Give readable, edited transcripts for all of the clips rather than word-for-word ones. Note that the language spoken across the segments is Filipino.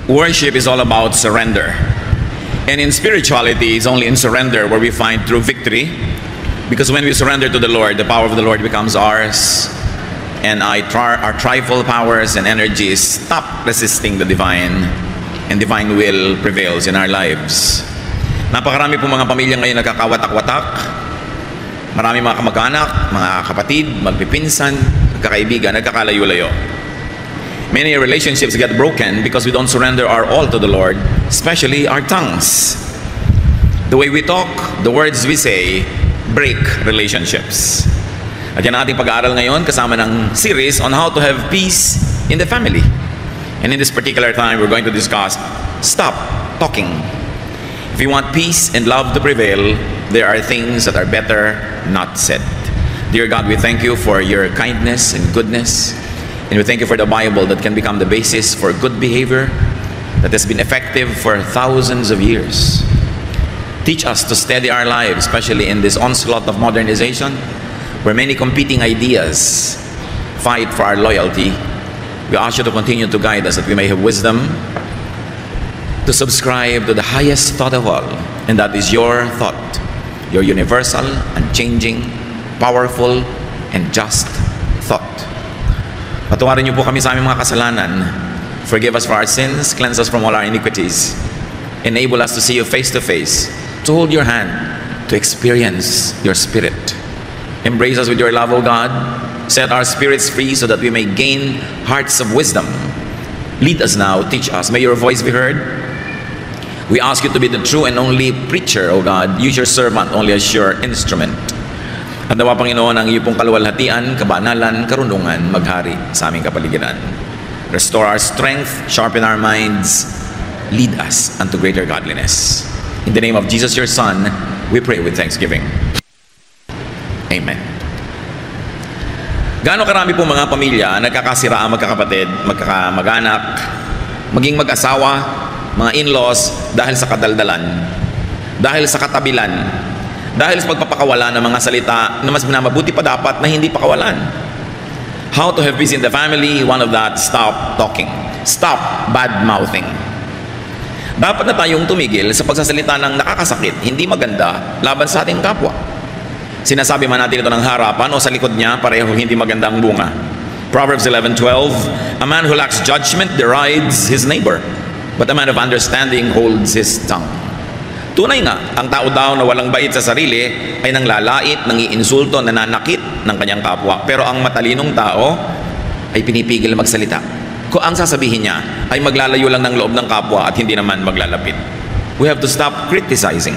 Worship is all about surrender. And in spirituality, it's only in surrender where we find true victory. Because when we surrender to the Lord, the power of the Lord becomes ours. And our trifle powers and energies stop resisting the divine. And divine will prevails in our lives. Napakarami po mga pamilya ngayon nagkakawatak-watak. Marami mga kamag-anak, mga kapatid, magpipinsan, magkakaibigan, nagkakalayo-layo. Many relationships get broken because we don't surrender our all to the Lord, especially our tongues. The way we talk, the words we say, break relationships. At yan ang ating pag-aaral ngayon kasama ng series on how to have peace in the family. And in this particular time, we're going to discuss stop talking. If you want peace and love to prevail, there are things that are better not said. Dear God, we thank you for your kindness and goodness. And we thank you for the Bible that can become the basis for good behavior that has been effective for thousands of years. Teach us to steady our lives, especially in this onslaught of modernization, where many competing ideas fight for our loyalty. We ask you to continue to guide us that we may have wisdom to subscribe to the highest thought of all, and that is your thought, your universal, unchanging, powerful, and just thought. Patawarin niyo po kami sa aming mga kasalanan. Forgive us for our sins, cleanse us from all our iniquities. Enable us to see you face to face, to hold your hand, to experience your spirit. Embrace us with your love, O God. Set our spirits free so that we may gain hearts of wisdom. Lead us now, teach us. May your voice be heard. We ask you to be the true and only preacher, O God. Use your servant only as your instrument. At nawa, Panginoon, ang iyo pong kaluwalhatian, kabanalan, karunungan, maghari sa aming kapaligiran. Restore our strength, sharpen our minds, lead us unto greater godliness. In the name of Jesus, your Son, we pray with thanksgiving. Amen. Gaano karami po mga pamilya nagkakasira ang magkakapatid, magkakamag-anak, maging mag-asawa, mga in-laws dahil sa kadaldalan, dahil sa katabilan, dahil sa pagpapakawalan ng mga salita na mas minamabuti pa dapat na hindi pakawalan. How to have peace in the family, one of that, stop talking. Stop bad-mouthing. Dapat na tayong tumigil sa pagsasalita ng nakakasakit, hindi maganda, laban sa ating kapwa. Sinasabi man natin ito ng harapan o sa likod niya, pareho hindi magandang bunga. Proverbs 11:12, a man who lacks judgment derides his neighbor, but a man of understanding holds his tongue. Tunay nga, ang tao daw na walang bait sa sarili ay nanglalait, nangiinsulto, nananakit ng kanyang kapwa. Pero ang matalinong tao ay pinipigil magsalita. Kung ang sasabihin niya ay maglalayo lang ng loob ng kapwa at hindi naman maglalapit. We have to stop criticizing.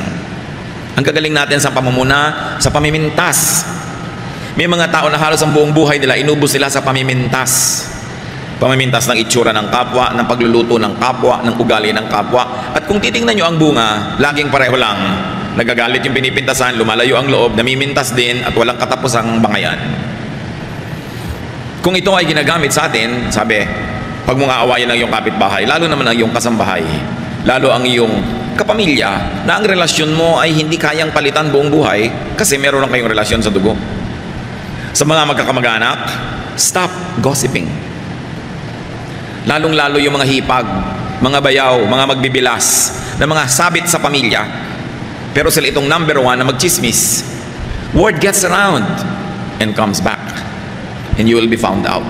Ang gagaling natin sa pamumuna, sa pamimintas. May mga tao na halos ang buong buhay nila, inubos sila sa pamimintas. Pamimintas ng itsura ng kapwa, ng pagluluto ng kapwa, ng ugali ng kapwa. At kung titingnan nyo ang bunga, laging pareho lang. Nagagalit yung pinipintasan, lumalayo ang loob, namimintas din, at walang katapusang bangayan. Kung ito ay ginagamit sa atin, sabi, pag mong aawayan ng iyong kapitbahay, lalo naman ang iyong kasambahay, lalo ang iyong kapamilya, na ang relasyon mo ay hindi kayang palitan buong buhay kasi meron lang kayong relasyon sa dugo. Sa mga magkakamag-anak, stop gossiping. Lalong-lalo yung mga hipag, mga bayaw, mga magbibilas, na mga sabit sa pamilya, pero sila itong number one na magchismis. Word gets around and comes back, and you will be found out.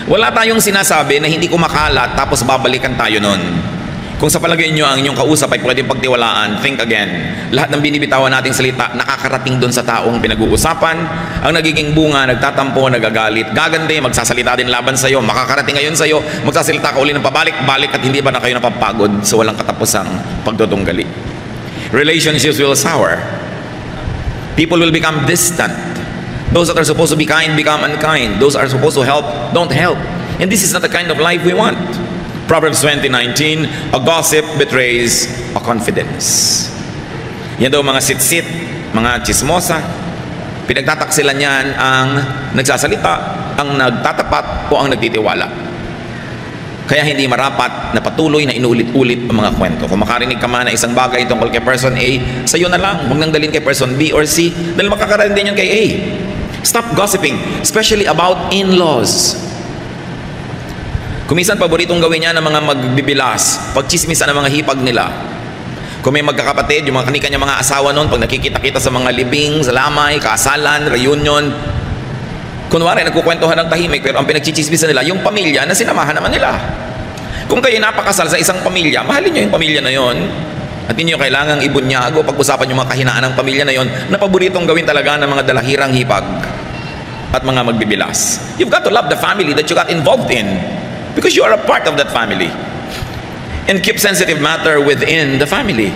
Wala tayong sinasabi na hindi kumakalat tapos babalikan tayo nun. Kung sa palagay nyo ang inyong kausap ay pwedeng pagtiwalaan, think again. Lahat ng binibitawan nating salita nakakarating dun sa taong pinag-uusapan. Ang nagiging bunga, nagtatampo, nagagalit, gagande, magsasalita din laban sa'yo, makakarating ngayon sa'yo, magsasalita ka uli ng pabalik-balik at hindi ba na kayo napapagod sa walang katapusang pagtutunggali. Relationships will sour. People will become distant. Those that are supposed to be kind become unkind. Those that are supposed to help don't help. And this is not the kind of life we want. Proverbs 20:19, a gossip betrays a confidence. Yan daw mga sit-sit, mga chismosa. Pinagtataksilan yan ang nagsasalita, ang nagtatapat o ang nagtitiwala. Kaya hindi marapat na patuloy na inulit-ulit ang mga kwento. Kung makarinig ka man na isang bagay tungkol kay person A, sa'yo na lang, huwag nang dalhin kay person B or C, dahil makakarating din yun kay A. Stop gossiping, especially about in-laws. Kumisan, paboritong gawin niya ng mga magbibilas, pagchismisan ng mga hipag nila. Kung may magkakapatid, yung mga kanikanya mga asawa noon, pag nakikita-kita sa mga libing, sa lamay, kasalan, reunion, kunwari, nagkukwentuhan ng tahimik, pero ang pinagchichismisan nila, yung pamilya na sinamahan naman nila. Kung kayo napakasal sa isang pamilya, mahalin nyo yung pamilya na yon. At hindi nyo kailangang ibunyago, pag-usapan yung mga kahinaan ng pamilya na yon, na paboritong gawin talaga ng mga dalahirang hipag at mga magbibilas. You've got to love the family that you got involved in, because you are a part of that family. And keep sensitive matter within the family.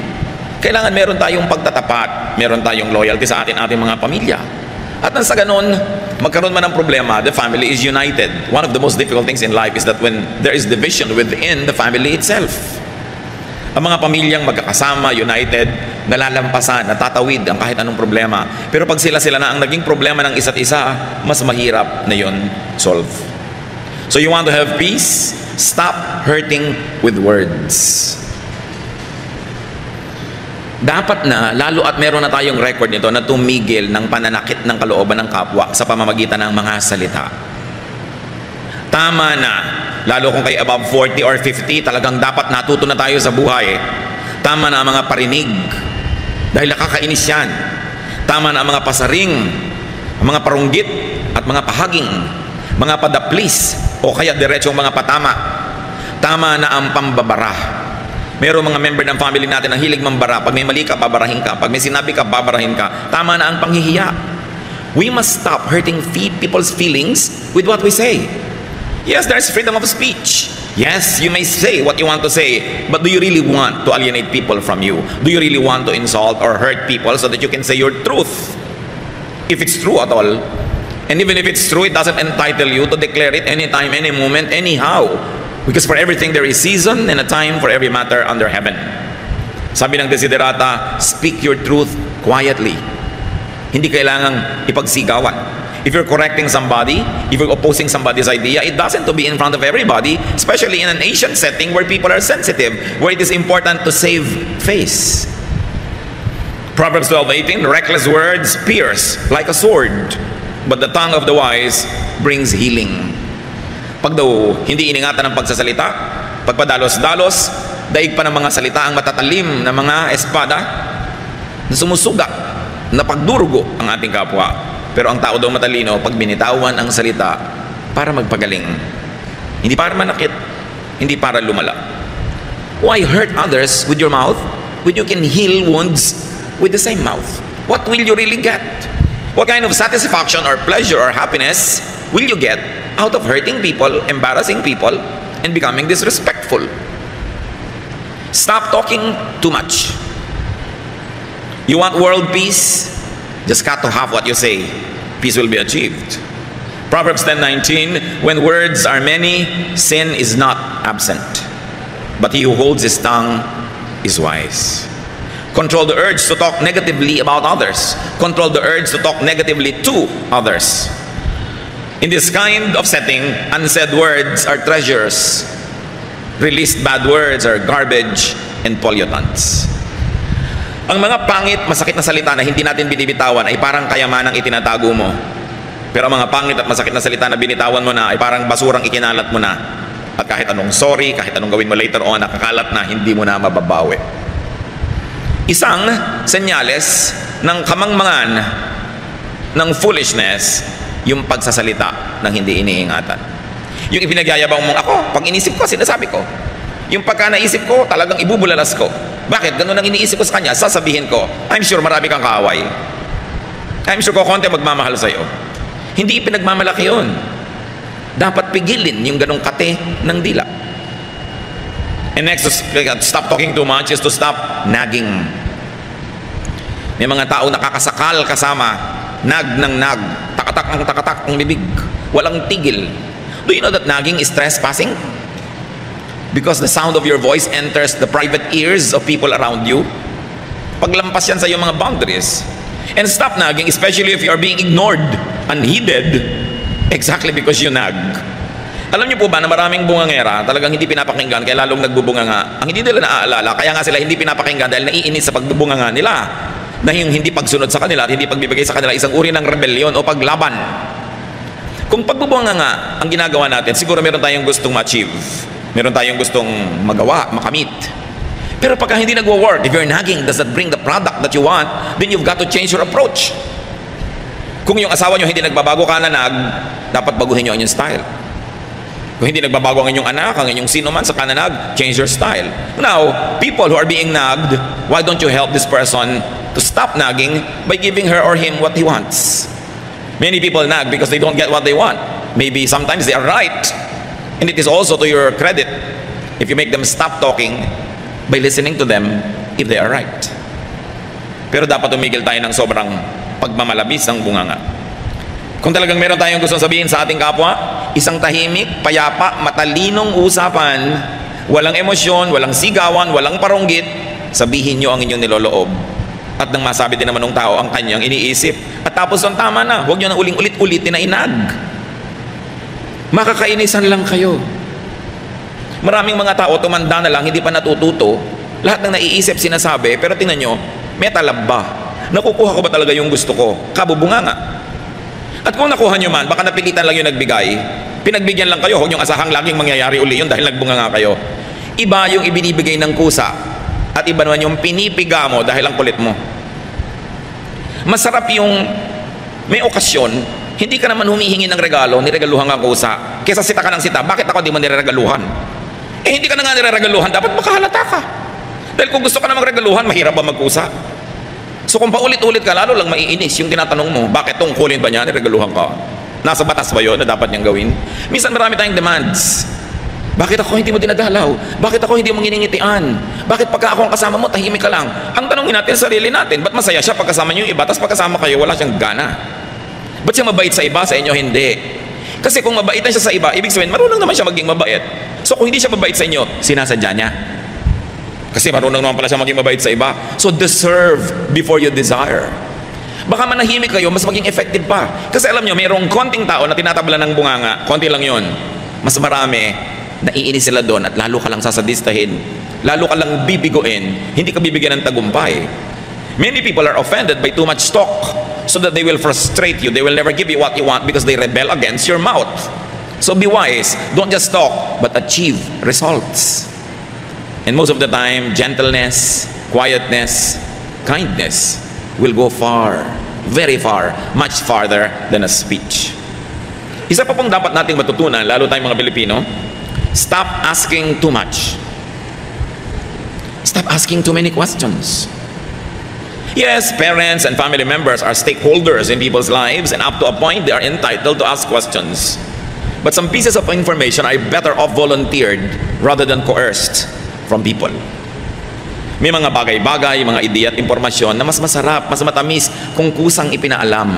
Kailangan meron tayong pagtatapat, meron tayong loyalty sa ating mga pamilya. At nang sa ganun, magkaroon man ng problema, the family is united. One of the most difficult things in life is that when there is division within the family itself. Ang mga pamilyang magkakasama, united, nalalampasan, natatawid ang kahit anong problema. Pero pag sila na ang naging problema ng isa't isa, mas mahirap na yun solve. So you want to have peace? Stop hurting with words. Dapat na, lalo at meron na tayong record nito, na tumigil ng pananakit ng kalooban ng kapwa sa pamamagitan ng mga salita. Tama na, lalo kung kayo above 40 or 50, talagang dapat natuto na tayo sa buhay. Tama na ang mga parinig, dahil nakakainis yan. Tama na ang mga pasaring, ang mga parunggit at mga pahaging, mga padaplis o kaya diretsong mga patama. Tama na ang pambabara. Merong mga member ng family natin ang hilig mambara. Pag may mali ka, babarahin ka. Pag may sinabi ka, babarahin ka. Tama na ang panghihiya. We must stop hurting people's feelings with what we say. Yes, there's freedom of speech. Yes, you may say what you want to say, but do you really want to alienate people from you? Do you really want to insult or hurt people so that you can say your truth? If it's true at all. And even if it's true, it doesn't entitle you to declare it anytime, any moment, anyhow. Because for everything there is season and a time for every matter under heaven. Sabi ng Desiderata, speak your truth quietly. Hindi kailangang ipagsigawan. If you're correcting somebody, if you're opposing somebody's idea, it doesn't to be in front of everybody, especially in an Asian setting where people are sensitive, where it is important to save face. Proverbs 12:18, reckless words pierce like a sword, but the tongue of the wise brings healing. Pag daw hindi iningatan ng pagsasalita, pagpadalos-dalos, daig pa ng mga salita ang matatalim na mga espada na sumusuga, na pagdurugo ang ating kapwa. Pero ang tao daw matalino, pag binitawan ang salita para magpagaling. Hindi para manakit, hindi para lumala. Why hurt others with your mouth when you can heal wounds with the same mouth? What will you really get? What kind of satisfaction or pleasure or happiness will you get out of hurting people, embarrassing people, and becoming disrespectful? Stop talking too much. You want world peace? Just cut to half what you say. Peace will be achieved. Proverbs 10:19, when words are many, sin is not absent. But he who holds his tongue is wise. Control the urge to talk negatively about others. Control the urge to talk negatively to others. In this kind of setting, unsaid words are treasures. Released bad words are garbage and pollutants. Ang mga pangit, masakit na salita na hindi natin binibitawan ay parang kayamanang itinatago mo. Pero ang mga pangit at masakit na salita na binitawan mo na ay parang basurang ikinalat mo na. At kahit anong sorry, kahit anong gawin mo later on, nakakalat na, hindi mo na mababawi. Isang senyales ng kamangmangan ng foolishness, yung pagsasalita ng hindi iniingatan. Yung ipinagyayabang mong ako, pag inisip ko, sinasabi ko. Yung pagka naisip ko, talagang ibubulalas ko. Bakit? Ganun ang iniisip ko sa kanya, sasabihin ko, I'm sure marami kang kaaway. I'm sure ko konti magmamahal sa'yo. Hindi ipinagmamalaki yun. Dapat pigilin yung ganung kate ng dila. And next, to stop talking too much is to stop nagging. May mga tao nakakasakal kasama, nag ng nag, takatak ang bibig, walang tigil. Do you know that nagging is trespassing? Because the sound of your voice enters the private ears of people around you. Paglampas yan sa iyong mga boundaries. And stop nagging, especially if you are being ignored, unheeded, exactly because you nag. Alam niyo po ba na maraming bungangera talagang hindi pinapakinggan kaya lalong nagbubunganga. Ang hindi nila naaalala, kaya nga sila hindi pinapakinggan dahil naiinis sa pagbubunganga nila. Na yung hindi pagsunod sa kanila at hindi pagbibigay sa kanila isang uri ng rebellion o paglaban. Kung pagbubunga nga ang ginagawa natin, siguro meron tayong gustong ma-achieve. Meron tayong gustong magawa, makamit. Pero pagka hindi nagwo-work, if you're nagging, does that bring the product that you want, then you've got to change your approach. Kung yung asawa nyo hindi nagbabago ka nanag, dapat baguhin nyo ang inyong style. Kung hindi nagbabago ang inyong anak, ang inyong sino man sa kananag, change your style. Now, people who are being nagged, why don't you help this person to stop nagging by giving her or him what he wants? Many people nag because they don't get what they want. Maybe sometimes they are right. And it is also to your credit if you make them stop talking by listening to them if they are right. Pero dapat tumigil tayo ng sobrang pagmamalabis ng bunganga. Kung talagang meron tayong gusto sabihin sa ating kapwa, isang tahimik, payapa, matalinong usapan, walang emosyon, walang sigawan, walang paronggit, sabihin nyo ang inyong niloloob. At nang masabi din naman ng tao ang kanyang iniisip. At tapos ang tama na, huwag nyo nang ulit-ulitin na inag. Makakainisan lang kayo. Maraming mga tao tumanda na lang, hindi pa natututo. Lahat ng naiisip sinasabi, pero tingnan nyo, may talab ba? Nakukuha ko ba talaga yung gusto ko? Kabubunga nga. At kung nakuha nyo man, baka napilitan lang yung nagbigay, pinagbigyan lang kayo, huwag nyo asahang laging mangyayari uli yun dahil nagbunga nga kayo. Iba yung ibinibigay ng kusa, at iba naman yung pinipiga mo dahil ang kulit mo. Masarap yung may okasyon, hindi ka naman humihingi ng regalo, niregaluhan ka kusa. Kesa sita ka ng sita, bakit ako di mo niregaluhan? Hindi ka na nga niregaluhan, dapat makahalata ka. Dahil kung gusto ka na magregaluhan, mahirap ba magkusa? So kung paulit-ulit ka, lalo lang maiinis yung tinatanong mo, bakit tungkulin ba niya, niregaluhan ka? Nasa batas ba yun na dapat niyang gawin? Minsan marami tayong demands. Bakit ako hindi mo dinadalaw? Bakit ako hindi mo nginingitian? Bakit pagka ako ang kasama mo, tahimik ka lang? Ang tanongin natin sa sarili natin, ba't masaya siya pagkasama niyo yung iba, tapos pagkasama kayo, wala siyang gana? Ba't siya mabait sa iba, sa inyo hindi? Kasi kung mabait na siya sa iba, ibig sabihin, marunong naman siya maging mabait. So kung hindi siya mabait sa inyo, sinasadya niya. Kasi marunong naman pala siya maging mabait sa iba. So deserve before you desire. Baka manahimik kayo, mas maging effective pa. Kasi alam nyo, mayroong konting tao na tinatabla ng bunganga, konti lang yon. Mas marami, naiinis sila doon at lalo ka lang sasadistahin. Lalo ka lang bibiguin, hindi ka bibigyan ng tagumpay. Many people are offended by too much talk so that they will frustrate you. They will never give you what you want because they rebel against your mouth. So be wise. Don't just talk, but achieve results. And most of the time, gentleness, quietness, kindness will go far, very far, much farther than a speech. Isa pa pong dapat nating matutunan, lalo tayong mga Pilipino, stop asking too much. Stop asking too many questions. Yes, parents and family members are stakeholders in people's lives, and up to a point, they are entitled to ask questions. But some pieces of information are better off volunteered rather than coerced from people. May mga bagay-bagay, mga ideya at impormasyon na mas masarap, mas matamis kung kusang ipinaalam.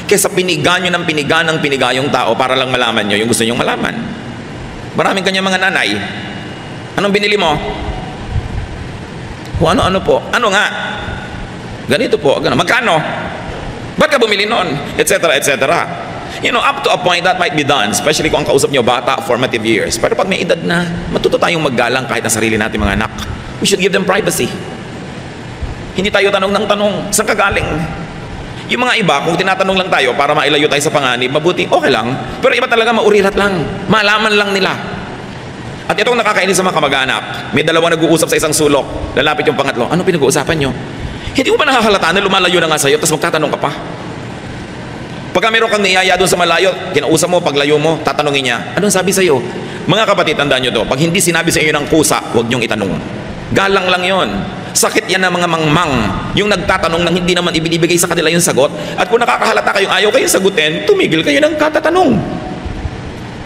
Kesa piniga nyo ng piniga yung tao para lang malaman nyo yung gusto nyong malaman. Maraming kanya mga nanay. Anong binili mo? Kung ano-ano po. Ano nga? Ganito po. Ganun. Magkano? Ba't ka bumili noon? Etc. etc. You know, up to a point that might be done, especially kung ang kausap nyo bata, formative years. Pero pag may edad na, matuto tayong maggalang kahit na sarili natin mga anak. We should give them privacy. Hindi tayo tanong ng tanong, saan ka galing? Yung mga iba, kung tinatanong lang tayo para mailayo tayo sa panganib, mabuti, okay lang. Pero iba talaga maurirat lang. Malaman lang nila. At itong nakakainis sa mga kamag-anak, may dalawa nag-uusap sa isang sulok, lalapit yung pangatlo, ano pinag-uusapan nyo? Hindi mo ba nakahalata na lumalayo na nga sa'yo, tapos magtatanong ka pa? Pagka meron kang niyaya doon sa malayo, kinausap mo, paglayo mo, tatanungin niya, anong sabi sa'yo? Mga kapatid, tandaan nyo to, pag hindi sinabi sa inyo ng kusa, huwag nyong itanong. Galang lang yon. Sakit yan ng mga mangmang, yung nagtatanong nang hindi naman ibinibigay sa kanila yung sagot. At kung nakakahalata kayong ayaw kayong sagutin, tumigil kayo ng katatanong.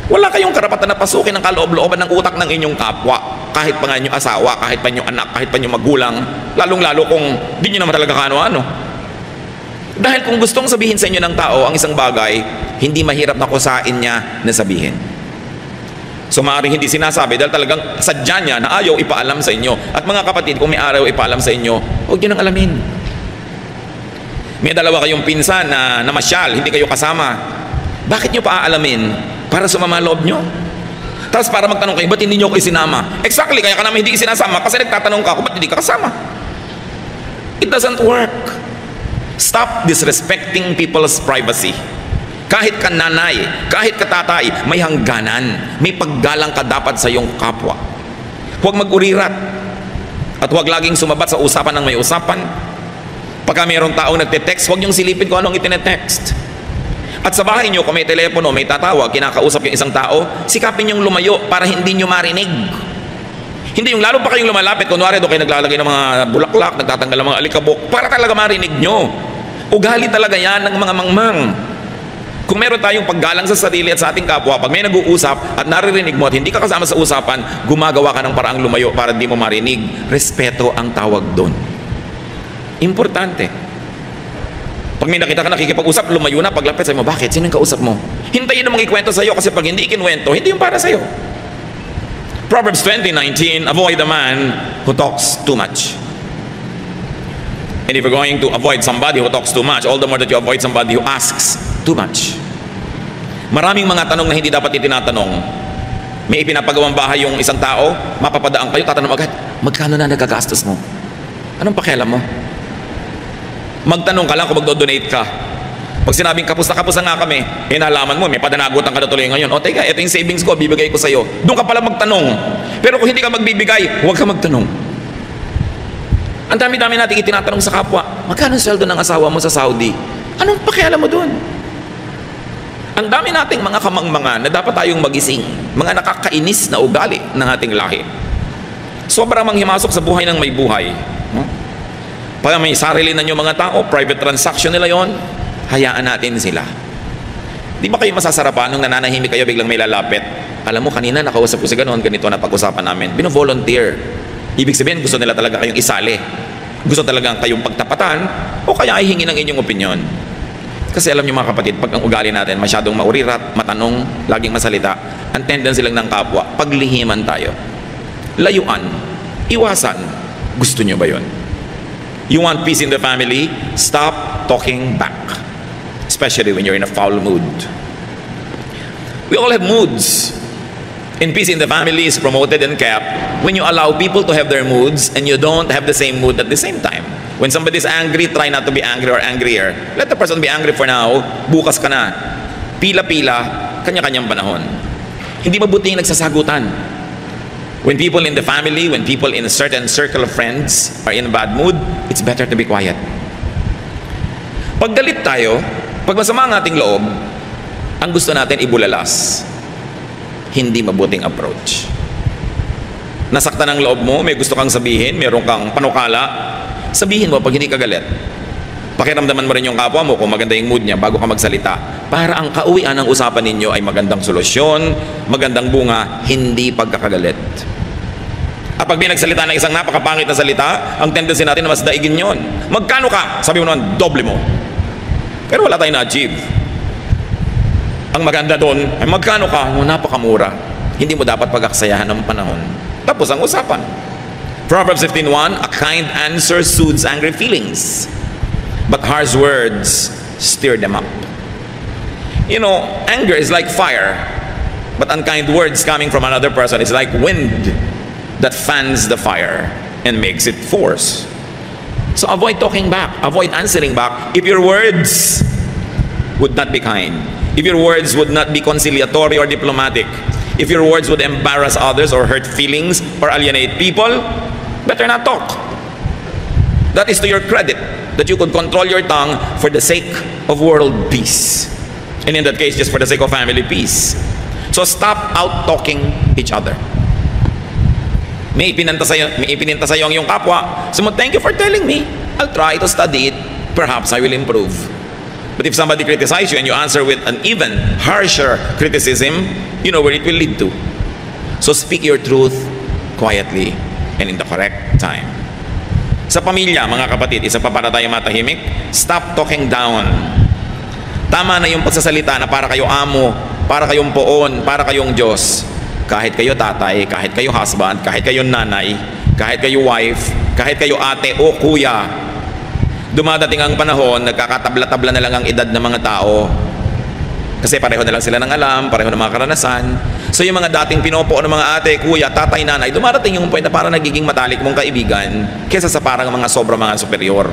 Wala kayong karapatan na pasukin ang kaloob-looban ng utak ng inyong kapwa. Kahit pa nga inyong asawa, kahit pa inyong anak, kahit pa inyong magulang, lalong-lalo kung di nyo naman talaga kaano-ano. Dahil kung gustong sabihin sa inyo ng tao ang isang bagay, hindi mahirap na kusain niya na sabihin. So maaaring hindi sinasabi dahil talagang sadya niya na ayaw ipaalam sa inyo. At mga kapatid, kung may araw ipaalam sa inyo, huwag nyo nang alamin. May dalawa kayong pinsan na namasyal, hindi kayo kasama. Bakit nyo pa aalamin? Para sumama loob nyo? Tapos para magtanong kayo, ba't hindi nyo ko isinama? Exactly, kaya ka namin hindi isinasama kasi nagtatanong ka ako, ba't hindi ka kasama? It doesn't work. Stop disrespecting people's privacy. Kahit ka nanay, kahit ka tatay, may hangganan. May paggalang ka dapat sa iyong kapwa. Huwag mag-urirat. At huwag laging sumabat sa usapan ng may usapan. Pagka mayroong taong nagte-text, huwag niyong silipin kung anong itinetext. At sa bahay niyo, kung may telepono, may tatawag, kinakausap yung isang tao, sikapin niyong lumayo para hindi niyo marinig. Hindi yung lalo pa kayong lumalapit, kunwari doon kayo naglalagay ng mga bulaklak, nagtatanggal ng mga alikabok, para talaga marinig niyo. Ugali talaga yan ng mga mangmang. Kung meron tayong paggalang sa sarili at sa ating kapwa, pag may nag-uusap at naririnig mo at hindi ka kasama sa usapan, gumagawa ka ng paraang lumayo para hindi mo marinig. Respeto ang tawag doon. Importante. Pag may nakita ka nakikipag-usap, lumayo na, paglapit, sabi mo, bakit? Sino yung kausap mo? Hintayin na mga ikwento sa'yo kasi pag hindi ikinwento, hindi yung para sa'yo. Proverbs 20:19, avoid the man who talks too much. And if you're going to avoid somebody who talks too much, all the more that you avoid somebody who asks too much. Maraming mga tanong na hindi dapat itinatanong. May ipinapagawang bahay yung isang tao, mapapadaan kayo, tatanong agad, magkano na nagagastos mo? Anong pakialam mo? Magtanong ka lang kung magdo-donate ka. Pag sinabing kapos na nga kami, nalaman mo, may padanagutan ka na tuloy ngayon. O teka, ito yung savings ko, bibigay ko sa'yo. Doon ka pala magtanong. Pero kung hindi ka magbibigay, huwag ka magtanong. Ang dami-dami natin itinatanong sa kapwa, magkano sweldo ng asawa mo sa Saudi? Anong pakialam mo doon? Ang dami nating mga kamangmangan na dapat tayong magising, mga nakakainis na ugali ng ating lahi. Sobrang manghimasok sa buhay ng may buhay. Pag may sarili na yung mga tao, private transaction nila yon, hayaan natin sila. Di ba kayo masasarapan nung nananahimik kayo biglang may lalapit? Alam mo, kanina nakausap ko si ganoon, ganito na pag-usapan namin. Bino-volunteer. Ibig sabihin, gusto nila talaga kayong isali. Gusto talaga kayong pagtapatan o kaya ay hingi ng inyong opinion. Kasi alam niyo mga kapatid, pag ang ugali natin masyadong maurirat, matanong, laging masalita, ang tendency lang ng kapwa, paglihiman tayo. Layuan, iwasan. Gusto niyo ba yun? You want peace in the family? Stop talking back. Especially when you're in a foul mood. We all have moods. And peace in the family is promoted and kept when you allow people to have their moods and you don't have the same mood at the same time. When somebody is angry, try not to be angry or angrier. Let the person be angry for now, bukas ka na. Pila-pila, kanya-kanyang panahon. Hindi mabuti yung nagsasagutan. When people in the family, when people in a certain circle of friends are in a bad mood, it's better to be quiet. Pag galit tayo, pag masama ang ating loob, ang gusto natin ibulalas. Hindi mabuting approach. Nasaktan ang loob mo, may gusto kang sabihin, meron kang panukala, sabihin mo pag hindi ka galit. Pakiramdaman mo rin yung kapwa mo kung maganda yung mood niya bago ka magsalita. Para ang kauwian ng usapan ninyo ay magandang solusyon, magandang bunga, hindi pagkakagalit. At pag binagsalita ng isang napakapangit na salita, ang tendency natin na mas daigin yon. Magkano ka? Sabi mo naman, doble mo. Pero wala tayong na-achieve. Ang maganda doon ay magkano ka? Napakamura. Hindi mo dapat pagkaksayahan ng panahon. Tapos ang usapan. Proverbs 15:1, a kind answer soothes angry feelings, but harsh words stir them up. You know, anger is like fire, but unkind words coming from another person is like wind that fans the fire and makes it force. So avoid talking back, avoid answering back if your words would not be kind. If your words would not be conciliatory or diplomatic, if your words would embarrass others or hurt feelings or alienate people, better not talk. That is to your credit, that you could control your tongue for the sake of world peace. And in that case, just for the sake of family peace. So stop out-talking each other. May ipininta sa'yo ang iyong kapwa. So thank you for telling me. I'll try to study it. Perhaps I will improve. But if somebody criticizes you and you answer with an even harsher criticism, you know where it will lead to. So speak your truth quietly and in the correct time. Sa pamilya, mga kapatid, isa pa para tayo matahimik, stop talking down. Tama na yung pagsasalita na para kayo amo, para kayong poon, para kayong Diyos. Kahit kayo tatay, kahit kayo husband, kahit kayo nanay, kahit kayo wife, kahit kayo ate o kuya, dumadating ang panahon, nagkakatabla-tabla na lang ang edad ng mga tao. Kasi pareho na lang sila ng alam, pareho ng mga karanasan. So yung mga dating pinopo ng mga ate, kuya, tatay, nanay, dumarating yung point na parang nagiging matalik mong kaibigan kesa sa parang mga sobra mga superior.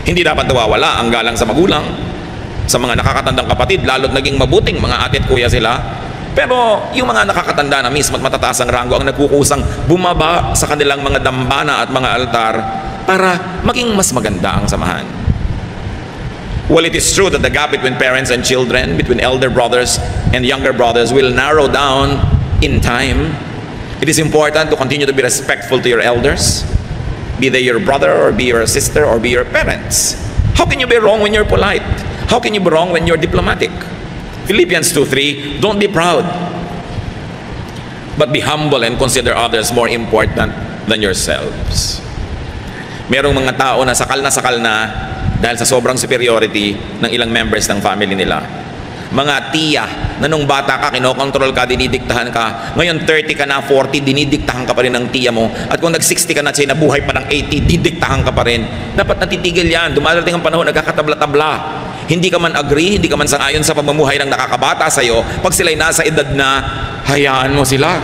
Hindi dapat nawawala ang galang sa magulang, sa mga nakakatandang kapatid, lalo't naging mabuting mga ate at kuya sila. Pero yung mga nakakatanda na mismo at matataas ang ranggo ang nagkukusang bumaba sa kanilang mga dambana at mga altar para maging mas maganda ang samahan. Well, it is true that the gap between parents and children, between elder brothers and younger brothers will narrow down in time. It is important to continue to be respectful to your elders, be they your brother or be your sister or be your parents. How can you be wrong when you're polite? How can you be wrong when you're diplomatic? Philippians 2:3, don't be proud, but be humble and consider others more important than yourselves. Merong mga tao na sakal na dahil sa sobrang superiority ng ilang members ng family nila. Mga tiya na nung bata ka, kinokontrol ka, dinidiktahan ka. Ngayon 30 ka na, 40, dinidiktahan ka pa rin ng tiya mo. At kung nag-60 ka na, siya nabuhay pa ng 80, didiktahan ka pa rin. Dapat natitigil yan. Dumarating ang panahon, nagkakatabla-tabla. Hindi ka man agree, hindi ka man sangayon sa pamumuhay ng nakakabata sa'yo. Pag sila'y nasa edad na, hayaan mo sila.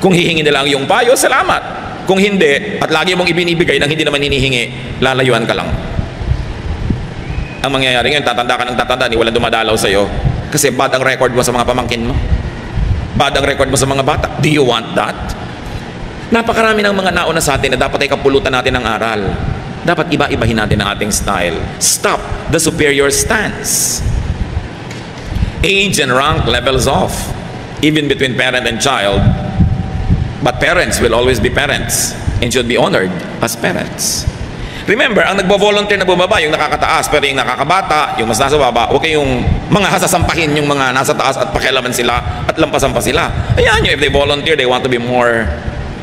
Kung hihingi nila ang iyong payo, salamat. Kung hindi, at lagi mong ibinibigay nang hindi naman hinihingi, lalayuan ka lang. Ang mangyayari ngayon, tatanda ka ng tatanda, ni walang dumadalaw sa'yo. Kasi bad ang record mo sa mga pamangkin mo. Bad ang record mo sa mga bata. Do you want that? Napakarami ng mga nauna sa atin na dapat ay kapulutan natin ng aral. Dapat iba-ibahin natin ang ating style. Stop the superior stance. Age and rank levels off, even between parent and child. But parents will always be parents and should be honored as parents. Remember, ang nagbo-volunteer na bumaba, yung nakakataas, pero yung nakakabata, yung mas nasa baba, huwag kayong mga hasasampahin yung mga nasa taas at pakialaman sila at lampasan pa sila. Ayan nyo, if they volunteer, they want to be more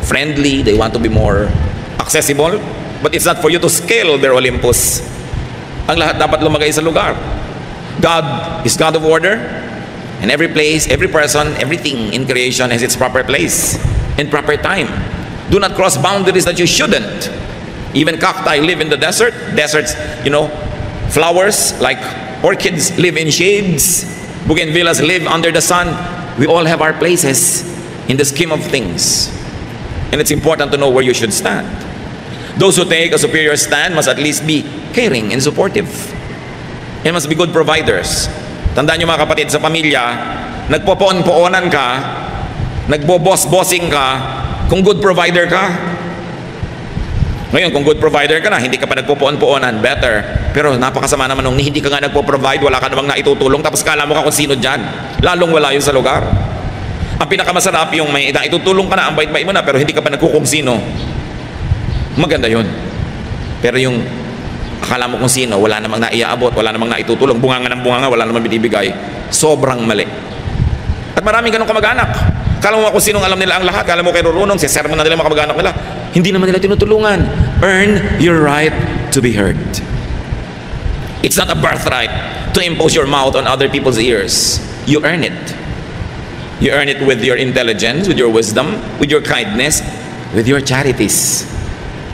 friendly, they want to be more accessible, but it's not for you to scale their Olympus. Ang lahat dapat lumagay sa lugar. God is God of order, and every place, every person, everything in creation has its proper place and proper time. Do not cross boundaries that you shouldn't. Even cacti live in the desert. Deserts, flowers like orchids live in shades. Bougainvilleas live under the sun. We all have our places in the scheme of things. And it's important to know where you should stand. Those who take a superior stand must at least be caring and supportive. And must be good providers. Tandaan nyo mga kapatid, sa pamilya, nagpopoon-poonan ka, nagbo-boss-bossing ka, kung good provider ka. Ngayon, kung good provider ka na, hindi ka pa nagpupuon-puonan, better. Pero napakasama naman nung hindi ka nga nagpo-provide, wala ka namang naitutulong, tapos kala mo ka kung sino dyan. Lalong wala yun sa lugar. Ang pinakamasarap yung may naitutulong ka na, ang bait-bait mo na, pero hindi ka pa nagkukung sino. Maganda yun. Pero yung akala mo kung sino, wala namang naiaabot, wala namang naitutulong, bunganga ng bunganga, wala namang binibigay, sobrang mali. At maraming ganong kamag-anak. Kala mo kung sinong alam nila ang lahat, kala mo kay Rurunong, si sermon na nila mga kamag-anak nila. Hindi naman nila tinutulungan. Earn your right to be heard. It's not a birthright to impose your mouth on other people's ears. You earn it. You earn it with your intelligence, with your wisdom, with your kindness, with your charities.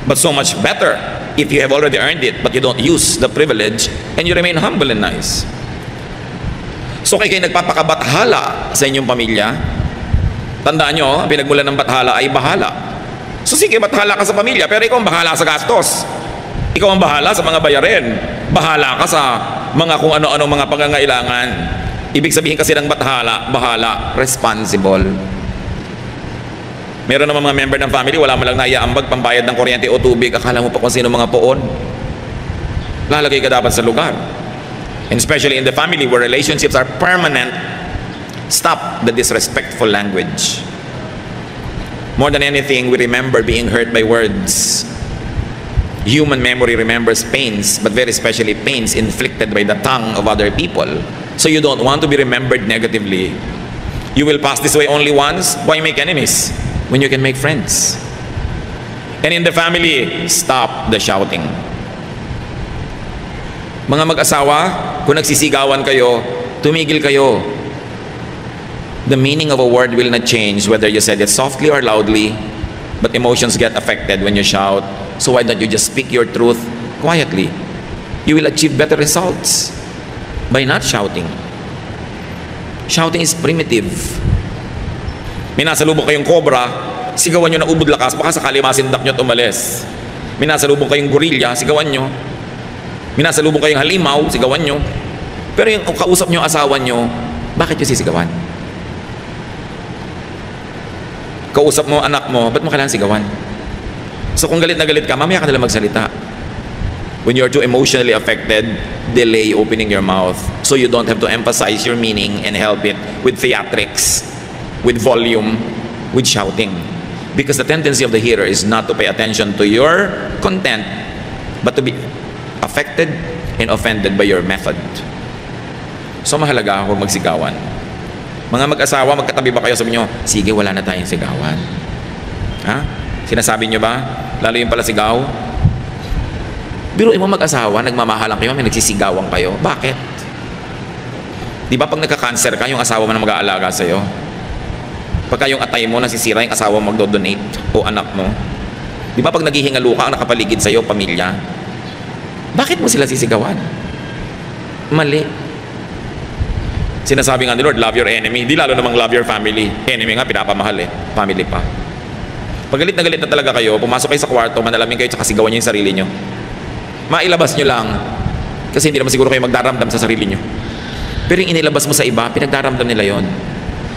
But so much better if you have already earned it, but you don't use the privilege and you remain humble and nice. So kayo nagpapakabathala sa inyong pamilya, tandaan nyo, ang pinagmulan ng bathala ay bahala. So sige, bathala ka sa pamilya, pero ikaw ang bahala sa gastos. Ikaw ang bahala sa mga bayarin. Bahala ka sa mga kung ano-ano mga pangangailangan. Ibig sabihin kasi ng bahala, responsible. Meron naman mga member ng family, wala mo lang naiaambag, pambayad ng kuryente o tubig, akala mo pa kung sino mga poon. Lalagay ka dapat sa lugar. And especially in the family where relationships are permanent, stop the disrespectful language. More than anything, we remember being hurt by words. Human memory remembers pains, but very especially pains inflicted by the tongue of other people. So you don't want to be remembered negatively. You will pass this way only once. Why make enemies when you can make friends? And in the family, stop the shouting. Mga mag-asawa, kung nagsisigawan kayo, tumigil kayo. The meaning of a word will not change whether you said it softly or loudly, but emotions get affected when you shout. So why don't you just speak your truth quietly? You will achieve better results by not shouting. Shouting is primitive. May nasalubong kayong cobra, sigawan nyo na ubod lakas, baka sakali masindak nyo at umalis. May nasalubong kayong gorilla, sigawan nyo. Minasalubong kayong halimaw, sigawan nyo. Pero yung kausap nyo, asawa nyo, bakit nyo sisigawan? Kausap mo, anak mo, ba't mo kailangan sigawan? So kung galit na galit ka, mamaya ka nalang magsalita. When you're too emotionally affected, delay opening your mouth so you don't have to emphasize your meaning and help it with theatrics, with volume, with shouting. Because the tendency of the hearer is not to pay attention to your content, but to be affected and offended by your method. So mahalaga huwag magsigawan. Mga mag-asawa, magkatabi ba kayo, sabi nyo, sige, wala na tayong sigawan. Ha? Sinasabi nyo ba? Lalo yung pala sigaw? Pero yung mag-asawa, nagmamahalan kayo, may nagsisigawan kayo. Bakit? Di ba pag nagka-cancer ka, yung asawa mo na mag-aalaga sa'yo? Pagka yung atay mo, nasisira, yung asawa mo magdodonate o anak mo. Di ba pag naghihingalo ka, ang nakapaligid sa'yo, pamilya? Bakit mo sila sisigawan? Mali. Sinasabi nga ni Lord, love your enemy. Di lalo namang love your family. Enemy nga, pinapamahal eh. Family pa. Pag galit na talaga kayo, pumasok kayo sa kwarto, manalamin kayo, tsaka sigawan nyo yung sarili nyo. Mailabas nyo lang. Kasi hindi naman siguro kayo magdaramdam sa sarili nyo. Pero yung inilabas mo sa iba, pinagdaramdam nila yon.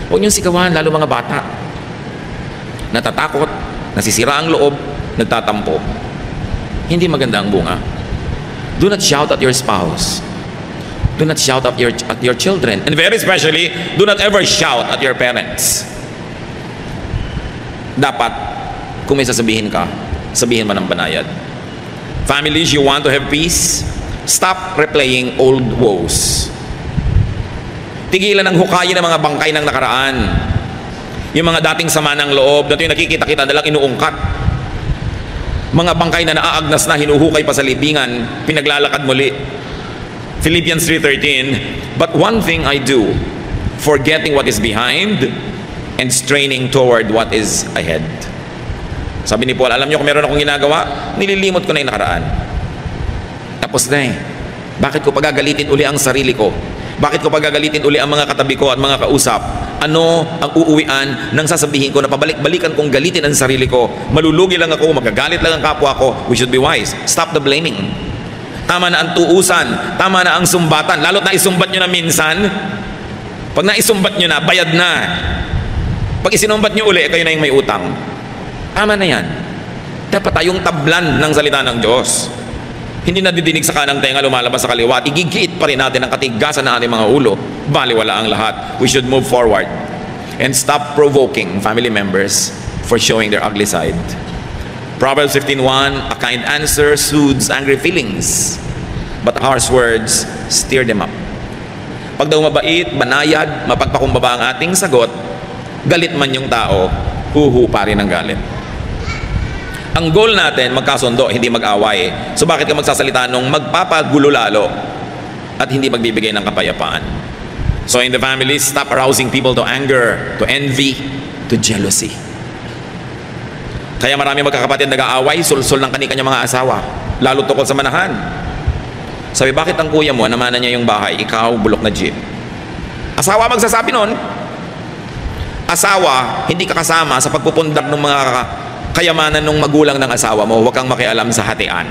Huwag nyo sigawan, lalo mga bata. Natatakot, nasisira ang loob, nagtatampo. Hindi maganda ang bunga. Do not shout at your spouse. Do not shout at your children. And very especially, do not ever shout at your parents. Dapat, kung may sasabihin ka, sabihin mo ng banayad. Families, you want to have peace? Stop replaying old woes. Tigilan ang hukayin ng mga bangkay ng nakaraan. Yung mga dating sama ng loob, dati yung nakikita-kita na lang inuungkat. Mga bangkay na naaagnas na, hinuhukay pa sa libingan, pinaglalakad muli. Philippians 3:13, but one thing I do, forgetting what is behind and straining toward what is ahead. Sabi ni Paul, alam niyo kung meron akong ginagawa, nililimot ko na yung nakaraan. Tapos na eh. Bakit ko pagagalitin uli ang sarili ko? Bakit ko pagagalitin uli ang mga katabi ko at mga kausap? Ano ang uuwian ng sasabihin ko na pabalik-balikan kong galitin ang sarili ko? Malulugi lang ako, magagalit lang ang kapwa ko. We should be wise. Stop the blaming. Tama na ang tuusan, tama na ang sumbatan. Lalo't na isumbat nyo na minsan. Pag naisumbat nyo na, bayad na. Pag isinumbat nyo uli, kayo na yung may utang. Tama na yan. Dapat tayong tablan ng salita ng Diyos. Hindi nadidinig sa kanang tenga, lumalabas sa kaliwa. Igigiit pa rin natin ang katigasan ng ating mga ulo. Baliwala ang lahat. We should move forward and stop provoking family members for showing their ugly side. Proverbs 15:1, a kind answer soothes angry feelings, but harsh words stir them up. Pag daw mabait, banayad, mapagpakumbaba ang ating sagot, galit man yung tao, huhupa rin ang galit. Ang goal natin, magkasundo, hindi mag-away. So bakit ka magsasalita nung magpapagulo lalo at hindi magbibigay ng kapayapaan? So in the family, stop arousing people to anger, to envy, to jealousy. Kaya marami magkakapatid nag-aaway, sulsul ng kani-kanyang mga asawa, lalo tukol sa manahan. Sabi, bakit ang kuya mo, namana niya yung bahay, ikaw, bulok na jeep? Asawa magsasabi nun. Asawa, hindi ka kasama sa pagpupundar ng mga kayamanan ng magulang ng asawa mo. Huwag kang makialam sa hatian.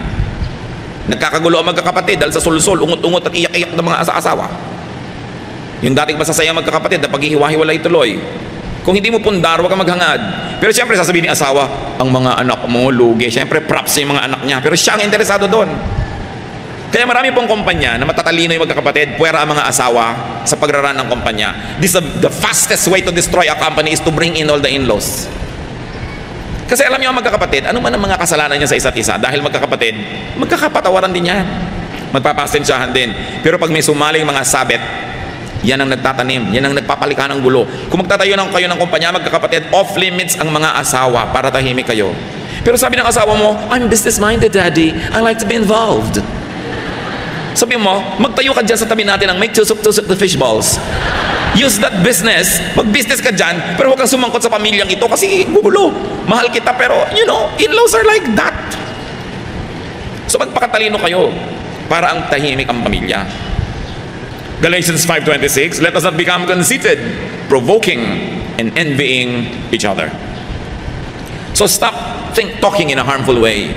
Nagkakagulo ang magkakapatid dahil sa sulsul, ungot-ungot at iyak-iyak ng mga asawa. Yung dating masasaya magkakapatid na paghihiwa-hiwalay tuloy. Kung hindi mo pundar, huwag kang maghangad. Pero siyempre sasabihin ni asawa, ang mga anak mo lugi. Siyempre props yung mga anak niya. Pero siya ang interesado doon. Kaya marami pong kumpanya na matatalino yung magkakapatid, puwera ang mga asawa sa pagraran ng kumpanya. The fastest way to destroy a company is to bring in all the in-laws. Kasi alam niyo ang magkakapatid, ano man ang mga kasalanan niya sa isa't isa, dahil magkakapatid, magkakapatawaran din yan. Magpapasensyahan din. Pero pag may sumaling mga sabit, yan ang nagtatanim, yan ang nagpapalika ng gulo. Kung magtatayo ng kayo ng kumpanya, magkakapatid, off-limits ang mga asawa para tahimik kayo. Pero sabi ng asawa mo, I'm business-minded, Daddy. I like to be involved. Sabi mo, magtayo ka dyan sa tabi natin ng make tusok-tusok the fish balls. Use that business. Mag-business ka dyan, pero huwag kang sumangkot sa pamilyang ito kasi gugulo. Mahal kita, pero, you know, in-laws are like that. So magpakatalino kayo para ang tahimik ang pamilya. Galatians 5:26, let us not become conceited, provoking, and envying each other. So stop talking in a harmful way.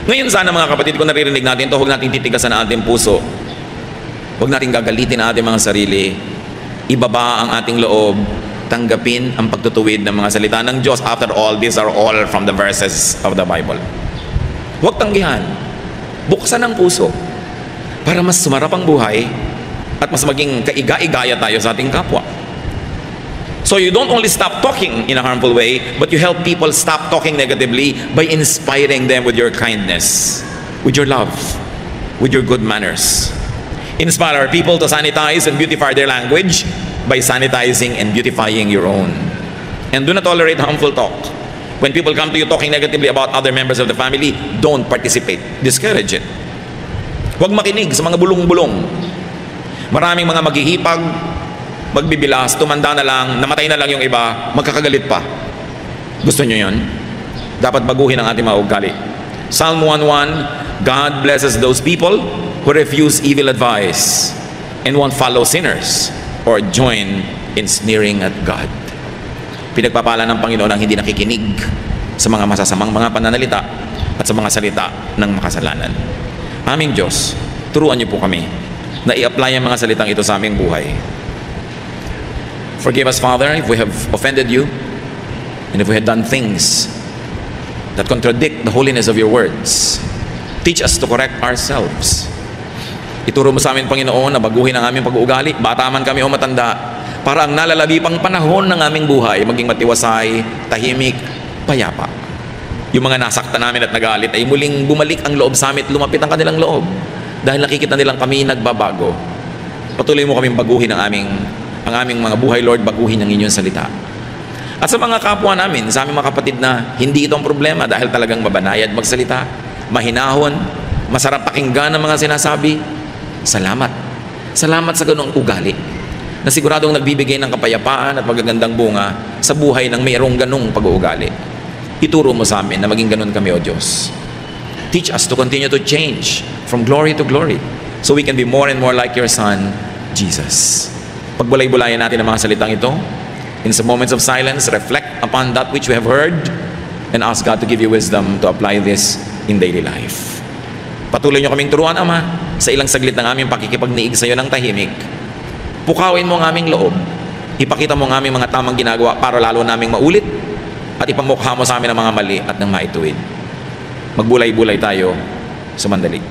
Ngayon sana mga kapatid, kung naririnig natin ito, huwag natin titigasan ang ating puso. Huwag natin gagalitin ang ating mga sarili. Ibaba ang ating loob. Tanggapin ang pagtutuwid ng mga salita ng Diyos. After all, these are all from the verses of the Bible. Huwag tanggihan. Buksan ang puso para mas sumarap ang buhay at mas maging kaiga-igaya tayo sa ating kapwa. So you don't only stop talking in a harmful way, but you help people stop talking negatively by inspiring them with your kindness, with your love, with your good manners. Inspire our people to sanitize and beautify their language by sanitizing and beautifying your own. And do not tolerate harmful talk. When people come to you talking negatively about other members of the family, don't participate. Discourage it. Huwag makinig sa mga bulong-bulong. Maraming mga maghihipag, magbibilas, tumanda na lang, namatay na lang yung iba, magkakagalit pa. Gusto nyo yun? Dapat baguhin ang ating mga ugali. Psalm 1:1, God blesses those people who refuse evil advice and won't follow sinners or join in sneering at God. Pinagpapala ng Panginoon ang hindi nakikinig sa mga masasamang mga pananalita at sa mga salita ng makasalanan. Aming Diyos, turuan niyo po kami na i-apply ang mga salitang ito sa aming buhay. Forgive us, Father, if we have offended you and if we had done things that contradict the holiness of your words. Teach us to correct ourselves. Ituro mo sa amin, Panginoon, na baguhin ang aming pag-uugali, bata man kami o matanda, para ang nalalabi pang panahon ng aming buhay maging matiwasay, tahimik, payapa. Yung mga nasaktan namin at nagalit ay muling bumalik ang loob sa amin at lumapit ang kanilang loob dahil nakikita nilang kami nagbabago. Patuloy mo kaming baguhin ang aming mga buhay, Lord, baguhin ang inyong salita. At sa mga kapwa namin, sa aming mga kapatid na hindi itong problema dahil talagang mabanayad magsalita, mahinahon, masarap pakinggan ang mga sinasabi, salamat. Salamat sa ganung ugali na siguradong nagbibigay ng kapayapaan at magagandang bunga sa buhay ng mayroong ganung pag-uugali. Ituro mo sa amin na maging ganun kami, O Diyos. Teach us to continue to change from glory to glory so we can be more and more like your Son, Jesus. Pagbulay-bulayan natin ang mga salitang ito. In some moments of silence, reflect upon that which we have heard and ask God to give you wisdom to apply this in daily life. Patuloy niyo kaming turuan, Ama, sa ilang saglit ng aming pakikipagniig sa iyo ng tahimik. Pukawin mo ang aming loob. Ipakita mo ang aming mga tamang ginagawa para lalo naming maulit at ipamukha mo sa amin ang mga mali at ng maituwid. Magbulay-bulay tayo sa mandali.